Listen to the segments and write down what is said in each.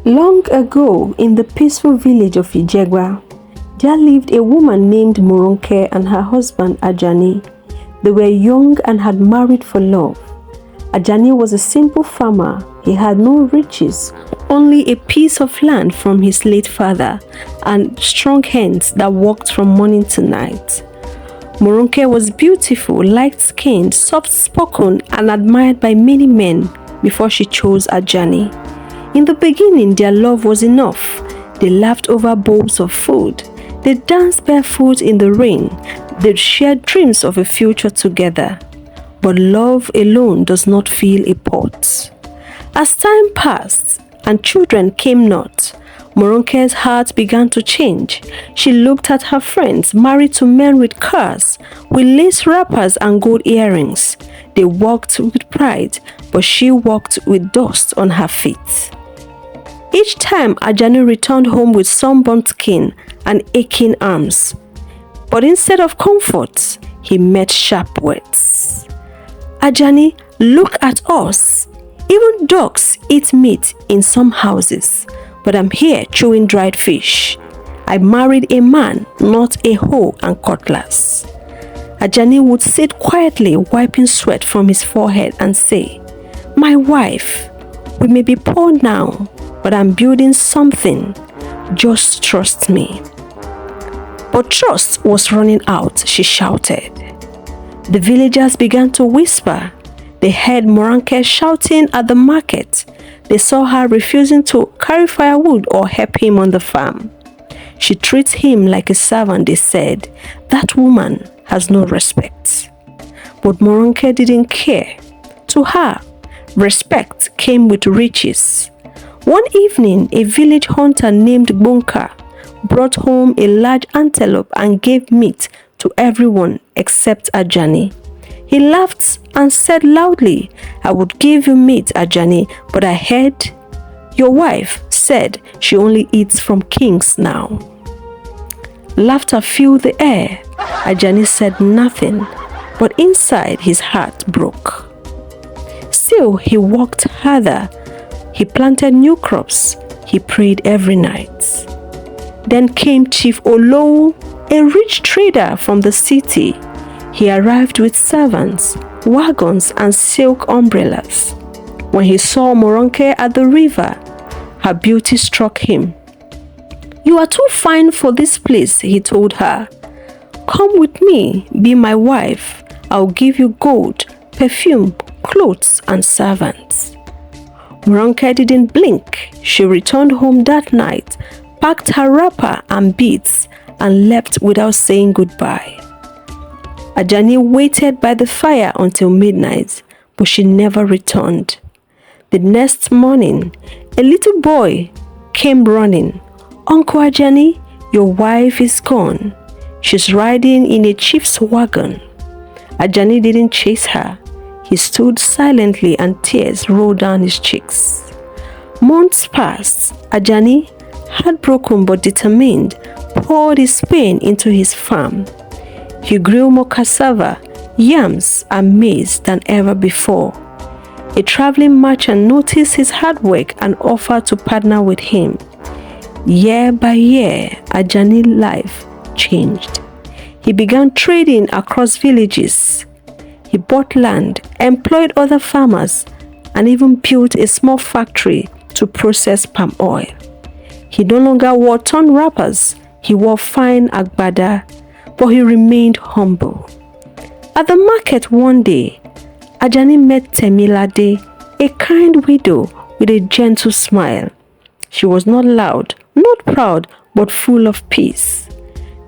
Long ago, in the peaceful village of Ijegba, there lived a woman named Moronke and her husband Ajani. They were young and had married for love. Ajani was a simple farmer. He had no riches, only a piece of land from his late father and strong hands that worked from morning to night. Moronke was beautiful, light-skinned, soft-spoken, and admired by many men before she chose Ajani. In the beginning, their love was enough. They laughed over bowls of food. They danced barefoot in the rain. They shared dreams of a future together. But love alone does not fill a pot. As time passed and children came not, Moronke's heart began to change. She looked at her friends married to men with cars, with lace wrappers and gold earrings. They walked with pride, but she walked with dust on her feet. Each time Ajani returned home with sunburnt skin and aching arms. But instead of comfort, he met sharp words. Ajani, look at us. Even dogs eat meat in some houses, but I'm here chewing dried fish. I married a man, not a hoe and cutlass. Ajani would sit quietly wiping sweat from his forehead and say, my wife, we may be poor now, but I'm building something. Just trust me. But trust was running out, she shouted. The villagers began to whisper. They heard Moronke shouting at the market. They saw her refusing to carry firewood or help him on the farm. She treats him like a servant, they said. That woman has no respect. But Moronke didn't care. To her, respect came with riches. One evening, a village hunter named Bunka brought home a large antelope and gave meat to everyone except Ajani. He laughed and said loudly, I would give you meat, Ajani, but I heard your wife said she only eats from kings now. Laughter filled the air. Ajani said nothing, but inside his heart broke. Still, he walked harder. He planted new crops. He prayed every night. Then came Chief Olowu, a rich trader from the city. He arrived with servants, wagons, and silk umbrellas. When he saw Moronke at the river, her beauty struck him. You are too fine for this place, he told her. Come with me, be my wife. I'll give you gold, perfume, clothes, and servants. Moronke didn't blink. She returned home that night, packed her wrapper and beads, and left without saying goodbye. Ajani waited by the fire until midnight, but she never returned. The next morning, a little boy came running. Uncle Ajani, your wife is gone. She's riding in a chief's wagon. Ajani didn't chase her. He stood silently and tears rolled down his cheeks. Months passed. Ajani, heartbroken but determined, poured his pain into his farm. He grew more cassava, yams, and maize than ever before. A traveling merchant noticed his hard work and offered to partner with him. Year by year, Ajani's life changed. He began trading across villages. He bought land, employed other farmers, and even built a small factory to process palm oil. He no longer wore torn wrappers. He wore fine agbada, but he remained humble. At the market one day, Ajani met Temilade, a kind widow with a gentle smile. She was not loud, not proud, but full of peace.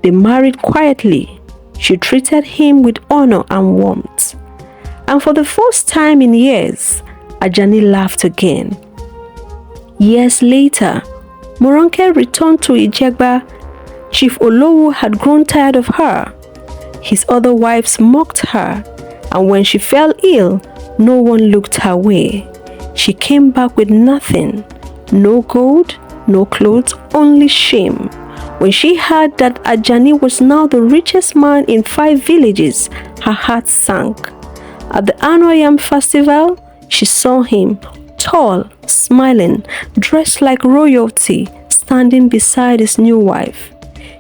They married quietly. She treated him with honor and warmth. And for the first time in years, Ajani laughed again. Years later, Moronke returned to Ijegba. Chief Olowu had grown tired of her. His other wives mocked her, and when she fell ill, no one looked her way. She came back with nothing. No gold, no clothes, only shame. When she heard that Ajani was now the richest man in 5 villages, her heart sank. At the annual Yam festival, she saw him, tall, smiling, dressed like royalty, standing beside his new wife.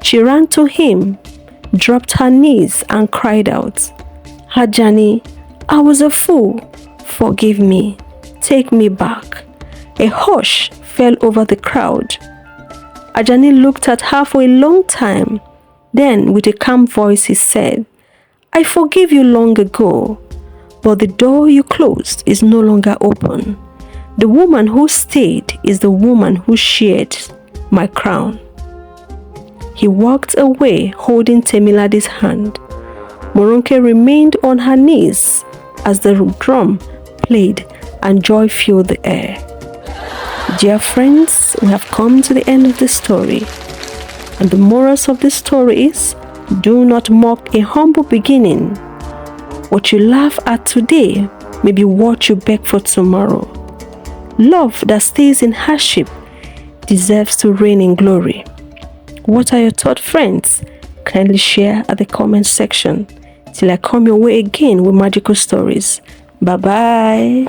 She ran to him, dropped her knees, and cried out, "Ajani, I was a fool. Forgive me. Take me back." A hush fell over the crowd. Ajani looked at her for a long time. Then, with a calm voice, he said, "I forgive you long ago, but the door you closed is no longer open. The woman who stayed is the woman who shared my crown." He walked away, holding Temilade's hand. Moronke remained on her knees as the drum played and joy filled the air. Dear friends, we have come to the end of the story. And the morals of this story is, do not mock a humble beginning. What you laugh at today may be what you beg for tomorrow. Love that stays in hardship deserves to reign in glory. What are your thoughts, friends? Kindly share at the comment section. Till I come your way again with magical stories. Bye-bye.